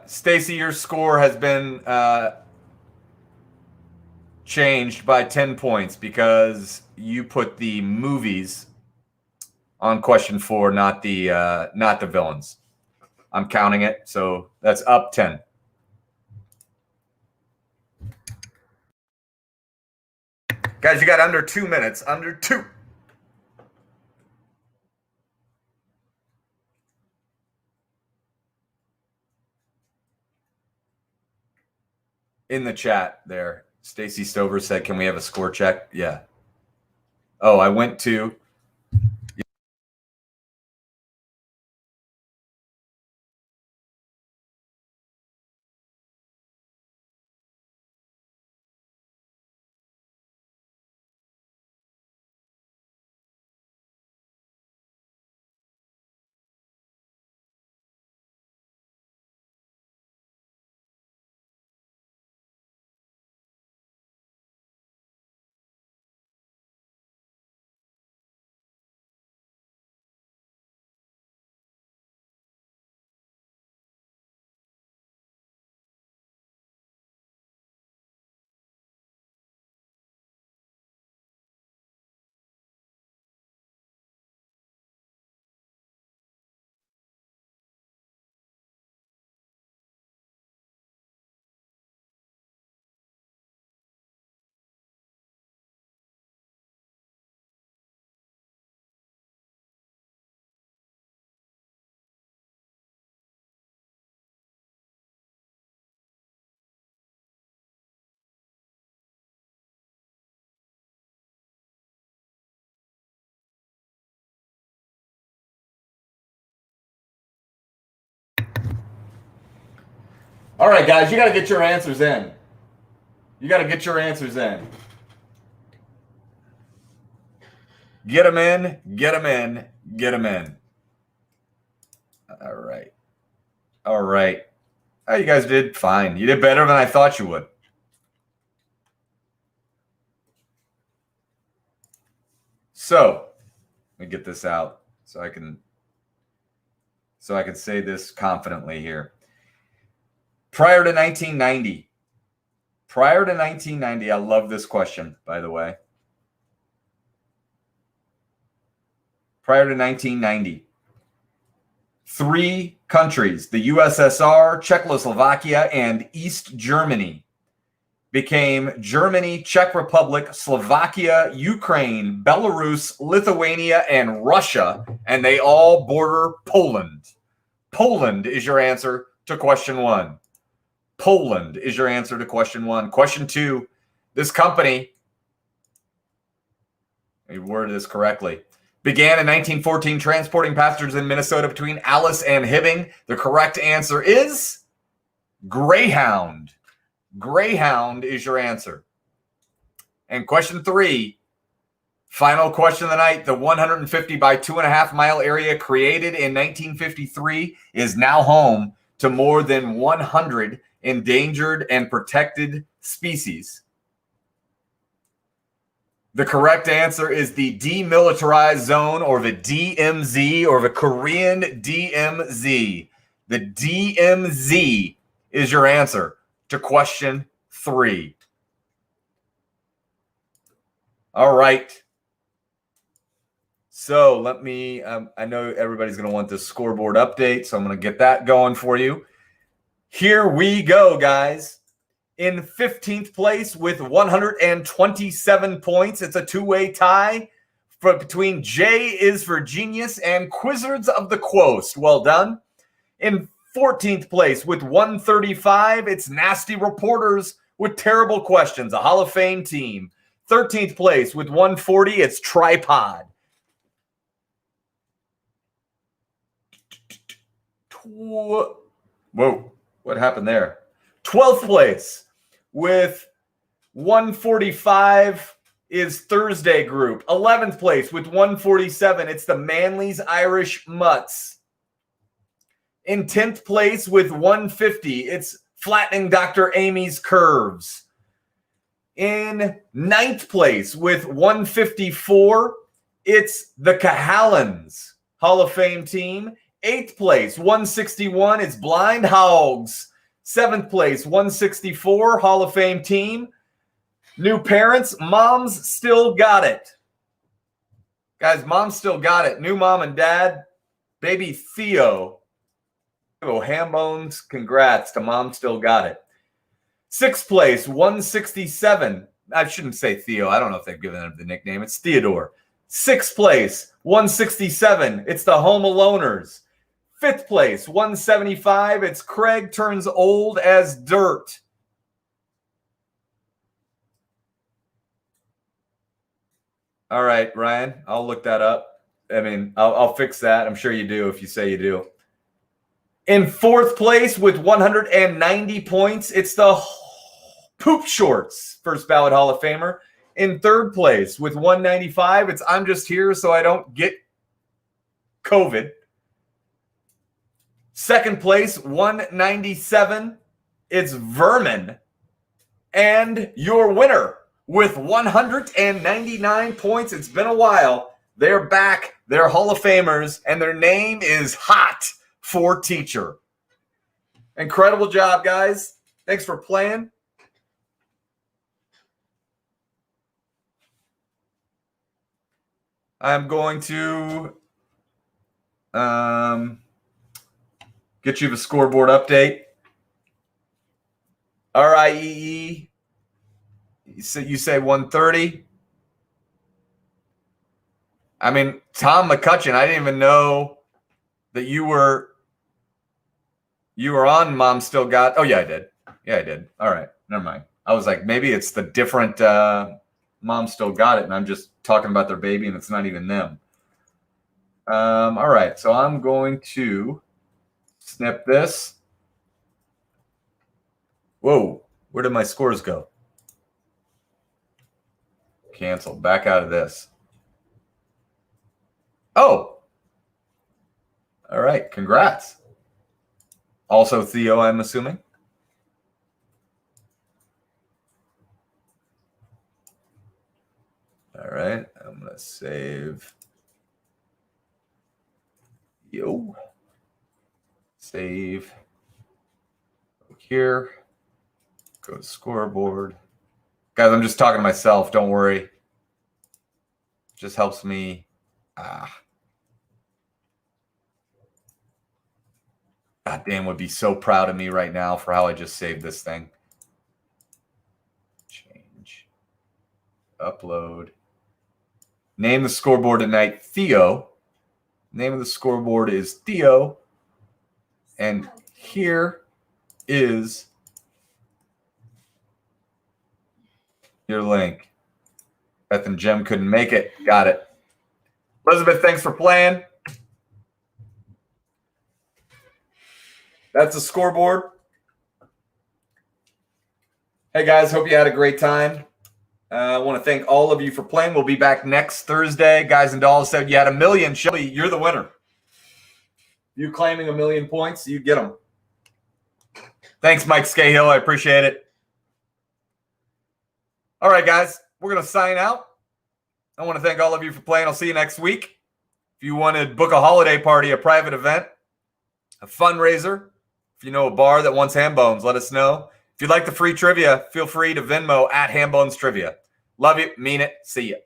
Stacy, your score has been changed by 10 points because you put the movies on question 4, not the villains. I'm counting it, so that's up 10. Guys, you got under 2 minutes. Under 2. In the chat there, Stacy Stover said, "Can we have a score check?" Yeah. Oh, I went to. All right, guys, you got to get your answers in. You got to get your answers in. Get them in, get them in, get them in. All right. All right. Oh, you guys did fine. You did better than I thought you would. So, let me get this out so I can say this confidently here. Prior to 1990, I love this question, by the way. Prior to 1990, 3 countries, the USSR, Czechoslovakia, and East Germany, became Germany, Czech Republic, Slovakia, Ukraine, Belarus, Lithuania, and Russia, and they all border Poland. Poland is your answer to question 1. Poland is your answer to question 1. Question 2, this company, let me word this correctly, began in 1914 transporting passengers in Minnesota between Alice and Hibbing. The correct answer is Greyhound. Greyhound is your answer. And question 3, final question of the night. The 150 by 2.5 mile area created in 1953 is now home to more than 100 endangered and protected species. The correct answer is the Demilitarized Zone, or the DMZ, or the Korean DMZ. The DMZ is your answer to question 3. All right. So let me, I know everybody's going to want this scoreboard update, so I'm going to get that going for you. Here we go, guys. In 15th place with 127 points, it's a 2-way tie. between J is for Genius and Quizzards of the Quost. Well done. In 14th place with 135, it's Nasty Reporters with Terrible Questions, a Hall of Fame team. 13th place with 140, it's Tripod. Whoa, what happened there? 12th place with 145 is Thursday Group. 11th place with 147, it's the Manly's Irish Mutts. In 10th place with 150, it's Flattening Dr. Amy's Curves. In 9th place with 154, it's the Cahallans Hall of Fame team. 8th place, 161, it's Blind Hogs. 7th place, 164, Hall of Fame team. New parents, Mom's Still Got It. Guys, Mom's Still Got It. New mom and dad, baby Theo. Oh, ham bones, congrats to Mom Still Got It. 6th place, 167. I shouldn't say Theo. I don't know if they've given him the nickname. It's Theodore. 6th place, 167. It's the Home Aloners. 5th place, 175. It's Craig Turns Old as Dirt. All right, Ryan, I'll look that up. I mean, I'll fix that. I'm sure you do if you say you do. In 4th place with 190 points, it's the Poop Shorts, first ballot Hall of Famer. In 3rd place with 195, it's I'm Just Here So I Don't Get COVID. 2nd place, 197, it's Vermin. And your winner with 199 points, it's been a while. They're back. They're Hall of Famers, and their name is Hot for Teacher. Incredible job, guys. Thanks for playing. I'm going to get you the scoreboard update. RIEE, you say 130. I mean, Tom McCutcheon, I didn't even know that you were on Mom Still Got. Oh, yeah, I did. Yeah, I did. All right. Never mind. I was like, maybe it's the different Mom Still Got It, and I'm just talking about their baby, and it's not even them. All right. So I'm going to snip this. Whoa. Where did my scores go? Cancel. Back out of this. Oh. All right. Congrats. Also Theo, I'm assuming. All right. I'm going to save. Yo. Save. Go here. Go to scoreboard. Guys, I'm just talking to myself. Don't worry. Just helps me. God damn, would be so proud of me right now for how I just saved this thing. Change. Upload. Name the scoreboard tonight, Theo. Name of the scoreboard is Theo. And here is your link. Beth and Jem couldn't make it. Got it. Elizabeth, thanks for playing. That's the scoreboard. Hey, guys, hope you had a great time. I want to thank all of you for playing. We'll be back next Thursday. Guys and dolls said you had 1 million. Shelby, you're the winner. You claiming 1 million points, you get them. Thanks, Mike Scahill. I appreciate it. All right, guys, we're going to sign out. I want to thank all of you for playing. I'll see you next week. If you want to book a holiday party, a private event, a fundraiser, if you know a bar that wants ham bones, let us know. If you'd like the free trivia, feel free to Venmo at Ham Bones Trivia. Love you. Mean it. See ya.